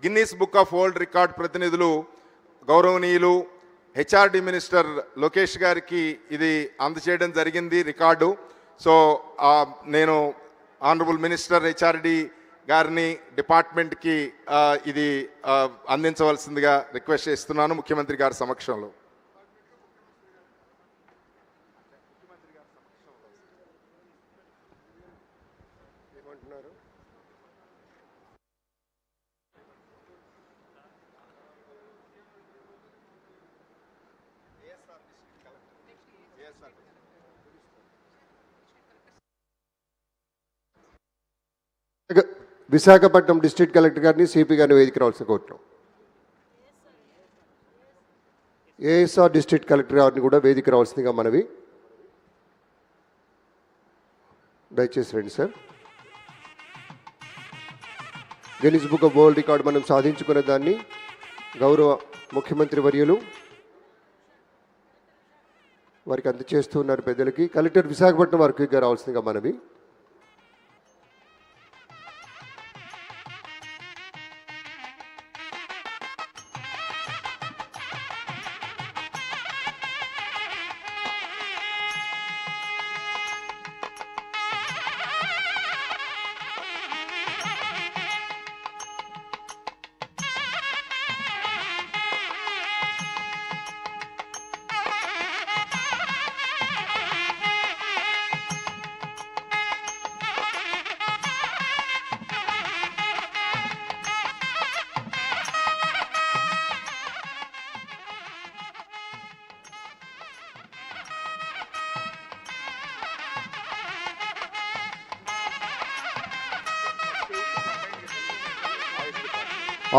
Guinness book of world record ప్రతినిధులు గౌరవనీయులు HRD minister Lokesh గారికి ఇది అందజేయడం జరిగింది రికార్డు. సో నేను ఆనరబుల్ మినిస్టర్ హెచ్ఆర్డి గారిని డిపార్ట్మెంట్కి ఇది అందించవలసిందిగా రిక్వెస్ట్ చేస్తున్నాను ముఖ్యమంత్రి గారి సమక్షంలో. విశాఖపట్నం డిస్ట్రిక్ట్ కలెక్టర్ గారిని సిపి గారిని వేదిక రావాల్సిన కోరుతున్నాం. ఏఎస్ఆర్ డిస్ట్రిక్ట్ కలెక్టర్ గారిని కూడా వేదిక రావాల్సిందిగా మనవి. దయచేసి రండి sir. Guinness book of world record మనం సాధించుకునే దాన్ని గౌరవ ముఖ్యమంత్రి వర్యులు వారికి అందజేస్తున్నారు పెద్దలకి. కలెక్టర్ విశాఖపట్నం వారికి రావాల్సిందిగా మనవి.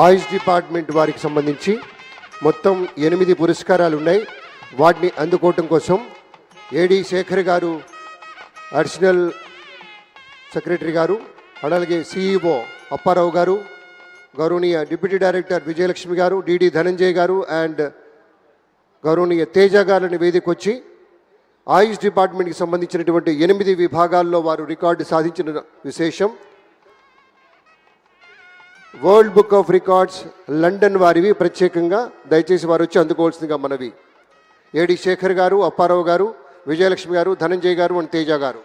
ఆయుష్ డిపార్ట్మెంట్ వారికి సంబంధించి మొత్తం 8 పురస్కారాలు ఉన్నాయి. వాటిని అందుకోవటం కోసం ఏడి శేఖర్ గారు, అడిషనల్ సెక్రటరీ గారు, అలాగే సిఇఓ అప్పారావు గారు, గౌరవనీయ డిప్యూటీ డైరెక్టర్ విజయలక్ష్మి గారు, డిడి ధనంజయ్ గారు అండ్ గౌరవనీయ తేజ గారిని వేదికొచ్చి ఆయుష్ డిపార్ట్మెంట్కి సంబంధించినటువంటి 8 విభాగాల్లో వారు రికార్డు సాధించిన విశేషం. World book of records London వారివి ప్రత్యేకంగా దయచేసి వారు వచ్చి అందుకోవాల్సిందిగా మనవి. ఏడి శేఖర్ గారు, అప్పారావు గారు, విజయలక్ష్మి గారు, ధనంజయ్ గారు అండ్ తేజ గారు.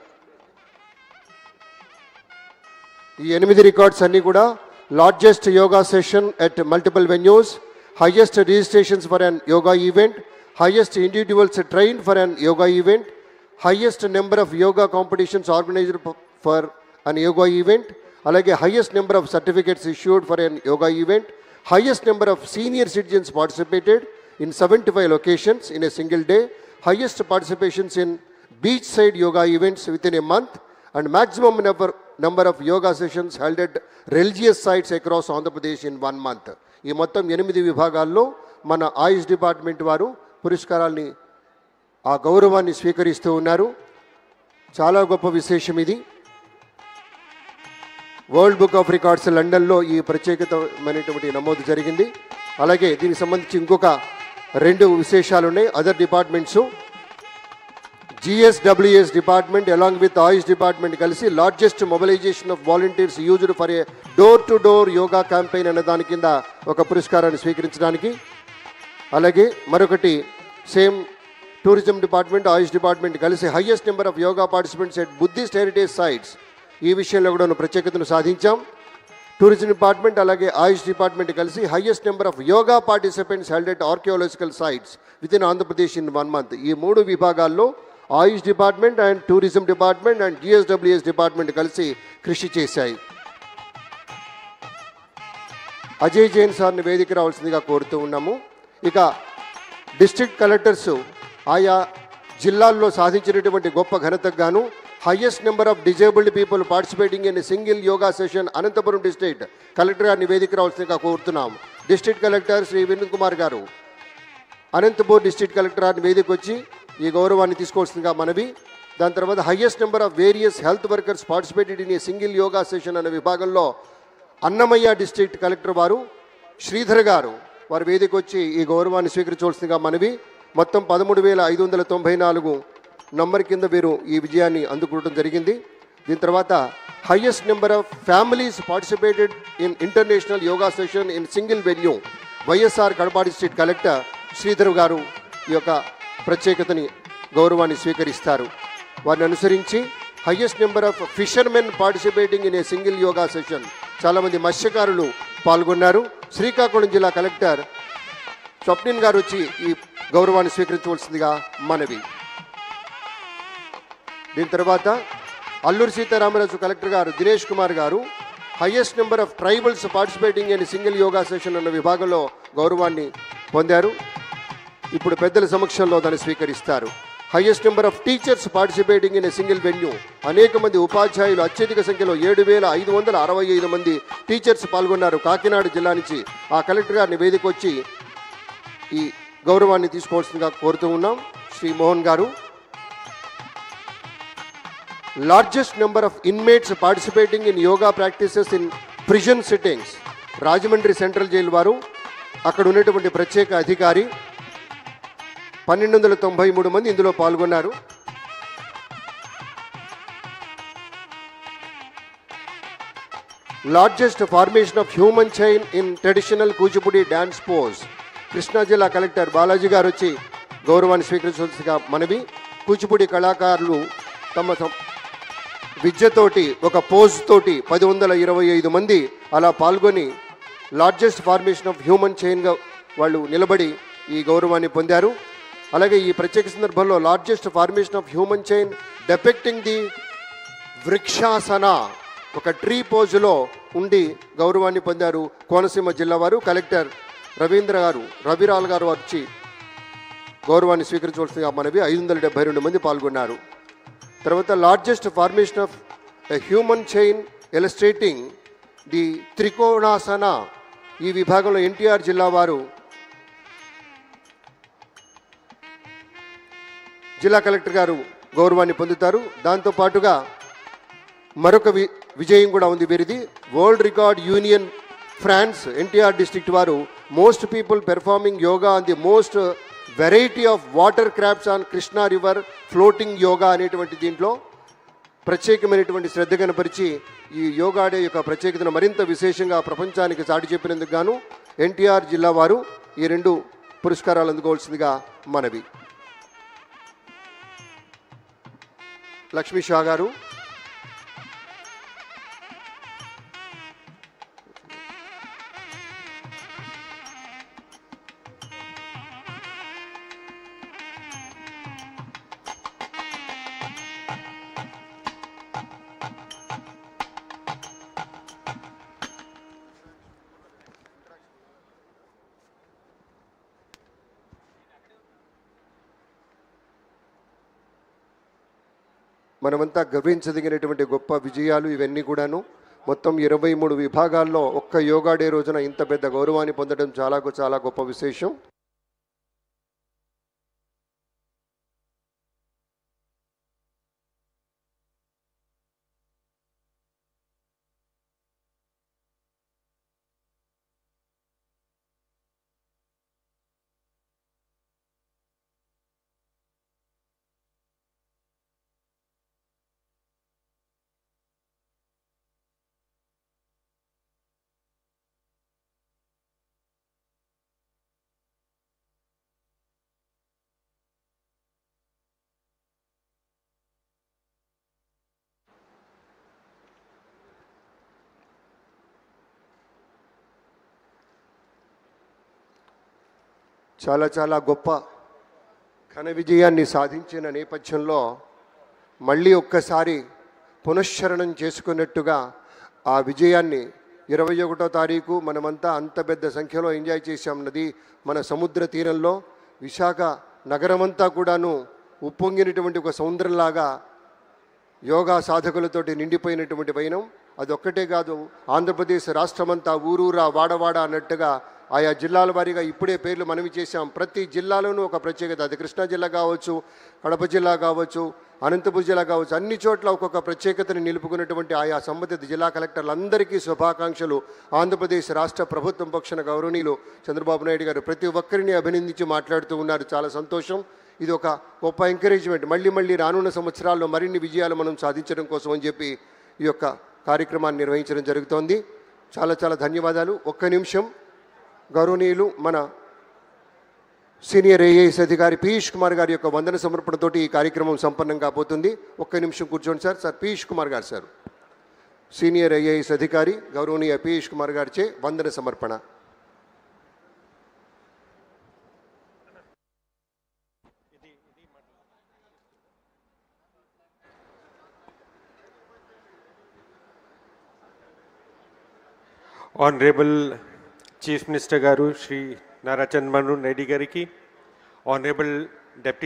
ఈ 8 రికార్డ్స్ అన్నీ కూడా largest yoga session at multiple venues, highest registrations for an yoga event, highest individuals train for an yoga event, highest number of yoga competitions organised for an yoga event, అలాగే highest number of certificates issued for an yoga event, highest number of senior citizens participated in 75 locations in a single day, highest participations in beach side yoga events within a month and maximum number of yoga sessions held at religious sites across Andhra Pradesh in 1 month. ఈ మొత్తం 8 విభాగాల్లో మన ఆయుష్ department వారు పురస్కారాల్ని ఆ గౌరవాన్ని స్వీకరిస్తూ ఉన్నారు. చాలా గొప్ప విశేషం ఇది. వరల్డ్ బుక్ ఆఫ్ రికార్డ్స్ లండన్లో ఈ ప్రత్యేకతమైనటువంటి నమోదు జరిగింది. అలాగే దీనికి సంబంధించి ఇంకొక 2 విశేషాలు ఉన్నాయి. Other departments GSWS department along with AYUSH department కలిసి largest mobilisation of volunteers used for a door to door yoga campaign అనే దాని కింద ఒక పురస్కారాన్ని స్వీకరించడానికి. అలాగే మరొకటి same tourism department AYUSH department కలిసి highest number of yoga participants at Buddhist heritage sites, ఈ విషయంలో కూడా ప్రత్యేకతను సాధించాం. టూరిజం డిపార్ట్మెంట్ అలాగే ఆయుష్ డిపార్ట్మెంట్ కలిసి highest number of yoga participants held at archaeological sites with in Andhra Pradesh in 1 month. ఈ 3 విభాగాల్లో AYUSH department and tourism department and GSWS department కలిసి కృషి చేశాయి. అజయ్ జైన్ సార్ని వేదిక రావాల్సిందిగా కోరుతూ ఉన్నాము. ఇక డిస్ట్రిక్ట్ కలెక్టర్స్ ఆయా జిల్లాల్లో సాధించినటువంటి గొప్ప ఘనతకు గాను highest number of disabled people participating in single yoga session Anantapuram district collector గారిని వేదిక రావాల్సిందిగా కోరుతున్నాం. డిస్ట్రిక్ట్ కలెక్టర్ శ్రీ వినోద్ కుమార్ గారు అనంతపూర్ డిస్ట్రిక్ట్ కలెక్టర్ గారిని వేదిక వచ్చి ఈ గౌరవాన్ని తీసుకోవాల్సిందిగా మనవి. దాని తర్వాత highest number of various health workers participated in a single yoga session అనే విభాగంలో అన్నమయ్య డిస్ట్రిక్ట్ కలెక్టర్ వారు శ్రీధర్ గారు వారి వేదిక వచ్చి ఈ గౌరవాన్ని స్వీకరించవలసిందిగా మనవి. మొత్తం 13,594 నంబర్ కింద వీరు ఈ విజయాన్ని అందుకోవడం జరిగింది. దీని తర్వాత highest number of families participated in international yoga session in single venue. YSR Kadapa district collector Sridhar గారు ఈ యొక్క ప్రత్యేకతని గౌరవాన్ని స్వీకరిస్తారు. వారిని అనుసరించి highest number of fishermen participating in a single yoga session, చాలామంది మత్స్యకారులు పాల్గొన్నారు. శ్రీకాకుళం జిల్లా కలెక్టర్ స్వప్నిన్ గారు వచ్చి ఈ గౌరవాన్ని స్వీకరించవలసిందిగా మనవి. దీని తర్వాత అల్లూరి సీతారామరాజు కలెక్టర్ గారు దినేష్ కుమార్ గారు highest number of tribals participating in single yoga session అన్న విభాగంలో గౌరవాన్ని పొందారు. ఇప్పుడు పెద్దల సమక్షంలో దాన్ని స్వీకరిస్తారు. Highest number of teachers participating in a single venue, అనేక మంది ఉపాధ్యాయులు అత్యధిక సంఖ్యలో 7,565 మంది టీచర్స్ పాల్గొన్నారు. కాకినాడ జిల్లా నుంచి ఆ కలెక్టర్ గారిని వేదిక వచ్చి ఈ గౌరవాన్ని తీసుకోవాల్సిందిగా కోరుతూ ఉన్నాం. శ్రీ మోహన్ గారు. Largest number of inmates participating in yoga practices in prison sittings, Rajahmundry central jail వారు అక్కడ ఉన్నటువంటి ప్రత్యేక అధికారి 1293 మంది ఇందులో పాల్గొన్నారు. Largest formation of human chain in traditional Kuchipudi dance pose, Krishna జిల్లా కలెక్టర్ బాలాజీ గారు వచ్చి గౌరవాన్ని స్వీకరించవలసిగా మనవి. కూచిపూడి కళాకారులు తమ విద్యతోటి ఒక పోజ్ తోటి 125 మంది అలా పాల్గొని లార్జెస్ట్ ఫార్మేషన్ ఆఫ్ హ్యూమన్ చైన్గా వాళ్ళు నిలబడి ఈ గౌరవాన్ని పొందారు. అలాగే ఈ ప్రత్యేక సందర్భంలో largest formation of human chain depicting the Vrikshasana, ఒక ట్రీ పోజులో ఉండి గౌరవాన్ని పొందారు కోనసీమ జిల్లా వారు. కలెక్టర్ రవిరాల్ గారు వచ్చి గౌరవాన్ని స్వీకరించవలసిందిగా మనవి. 572 మంది పాల్గొన్నారు. తర్వాత largest formation of human chain illustrating the Trikonasana, ఈ విభాగంలో ఎన్టీఆర్ జిల్లా వారు జిల్లా కలెక్టర్ గారు గౌరవాన్ని పొందుతారు. దాంతోపాటుగా మరొక విజయం కూడా ఉంది వీరిది. World record union France NTR district వారు most people performing yoga on the most variety of water crafts on Krishna river floating yoga అనేటువంటి దీంట్లో ప్రత్యేకమైనటువంటి శ్రద్ధ కనపరిచి ఈ యోగా డే యొక్క ప్రత్యేకతను మరింత విశేషంగా ప్రపంచానికి చాటి చెప్పినందుకు గాను ఎన్టీఆర్ జిల్లా వారు ఈ 2 పురస్కారాలు అందుకోవాల్సిందిగా మనవి. లక్ష్మీ షా గారు. మనమంతా గర్వించదగినటువంటి గొప్ప విజయాలు ఇవన్నీ కూడాను. మొత్తం 23 విభాగాల్లో ఒక్క యోగా డే రోజున ఇంత పెద్ద గౌరవాన్ని పొందడం చాలా గొప్ప విశేషం. చాలా గొప్ప ఘన విజయాన్ని సాధించిన నేపథ్యంలో మళ్ళీ ఒక్కసారి పునశ్చరణం చేసుకున్నట్టుగా ఆ విజయాన్ని 21వ తారీఖు మనమంతా అంత పెద్ద సంఖ్యలో ఎంజాయ్ చేశాం. నది మన సముద్ర తీరంలో విశాఖ నగరమంతా కూడాను ఉప్పొంగినటువంటి ఒక సముద్రంలాగా యోగా సాధకులతోటి నిండిపోయినటువంటి వైనం. అదొక్కటే కాదు, ఆంధ్రప్రదేశ్ రాష్ట్రమంతా ఊరూరా వాడవాడ అన్నట్టుగా ఆయా జిల్లాల వారీగా ఇప్పుడే పేర్లు మనవి చేశాం. ప్రతి జిల్లాలోనూ ఒక ప్రత్యేకత, అది కృష్ణా జిల్లా కావచ్చు, కడప జిల్లా కావచ్చు, అనంతపురం జిల్లా కావచ్చు, అన్ని చోట్ల ఒక్కొక్క ప్రత్యేకతను నిలుపుకున్నటువంటి ఆయా సంబంధిత జిల్లా కలెక్టర్లందరికీ శుభాకాంక్షలు. ఆంధ్రప్రదేశ్ రాష్ట్ర ప్రభుత్వం పక్షాన గౌరవనీయులు చంద్రబాబు నాయుడు గారు ప్రతి ఒక్కరిని అభినందించి మాట్లాడుతూ ఉన్నారు. చాలా సంతోషం. ఇది ఒక గొప్ప ఎంకరేజ్మెంట్. మళ్ళీ మళ్ళీ రానున్న సంవత్సరాల్లో మరిన్ని విజయాలు మనం సాధించడం కోసం అని చెప్పి ఈ యొక్క కార్యక్రమాన్ని నిర్వహించడం జరుగుతోంది. చాలా చాలా ధన్యవాదాలు. ఒక్క నిమిషం, గౌరవనీయులు మన సీనియర్ ఐఏఎస్ అధికారి పీయూష్ కుమార్ గారి యొక్క వందన సమర్పణతోటి ఈ కార్యక్రమం సంపన్నం కాబోతుంది. ఒక్క నిమిషం కూర్చోండి సార్. సార్ పీయూష్ కుమార్ గారు సార్, సీనియర్ ఐఏఎస్ అధికారి గౌరవనీయ పీయూష్ కుమార్ గారిచే వందన సమర్పణ. ఆనరేబుల్ చీఫ్ మినిస్టర్ గారు శ్రీ నారా చంద్రబాబు నాయుడు గారికి, ఆనరేబుల్ డిప్యూటీ